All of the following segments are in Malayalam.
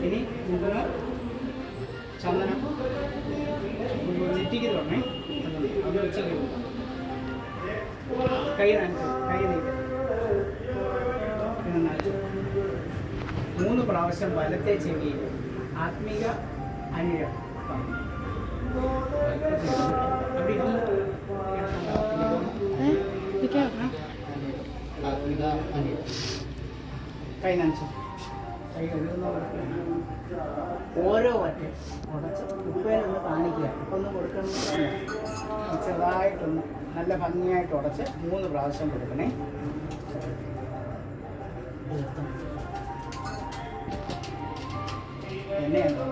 ഇനി കുങ്കുമം ചന്ദനം നെറ്റിക്ക് തുടങ്ങി അത് വെച്ച് കൈ നനച്ചു കൈ നീക്കി പിന്നെ നനച്ചു 3 പ്രാവശ്യം വലത്തെ ചെവിയിൽ ആത്മീക അനുരം കൈ നനച്ചു കൈ കഴുകുന്ന ഓരോ വറ്റം ഉടച്ച് ഉപ്പേലൊന്ന് കാണിക്കുക ഒന്ന് കൊടുക്കണമെന്ന് ചെറുതായിട്ടൊന്ന് നല്ല ഭംഗിയായിട്ട് ഉടച്ച് 3 പ്രാവശ്യം കൊടുക്കണേ. എന്നെയാണോ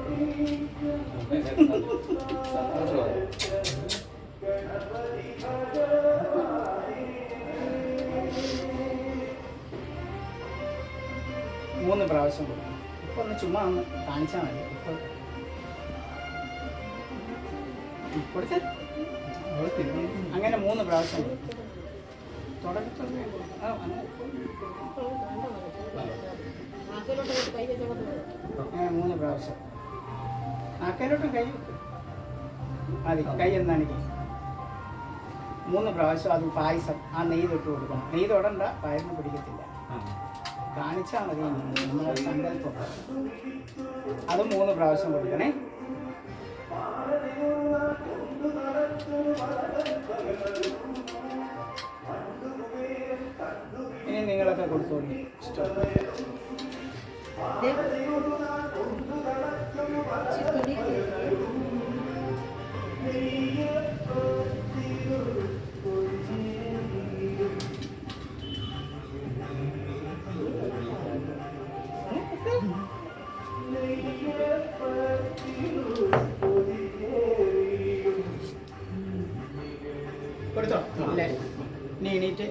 3 പ്രാവശ്യം കൊടുക്കണം. ഇപ്പം ഒന്ന് ചുമ്മാ ഒന്ന് കാണിച്ചാൽ മതി. കൊടുത്ത് അങ്ങനെ 3 പ്രാവശ്യം തുടക്കത്തിൽ 3 പ്രാവശ്യം ആക്കയിലോട്ടും കൈ മതി. കൈ എന്നാണെങ്കിൽ 3 പ്രാവശ്യം അത് പായസം ആ നെയ്യ് തൊട്ട് കൊടുക്കണം. നെയ്യ് തൊടണ്ട, പായസം പിടിക്കത്തില്ല. കാണിച്ചാൽ മതി. നമ്മളെ സങ്കല്പം അത് 3 പ്രാവശ്യം കൊടുക്കണേ. ഇനി നിങ്ങളൊക്കെ കൊടുത്തോളൂ. കൊടുത്തോ? ഇല്ലേ? ഇനി എണീറ്റ്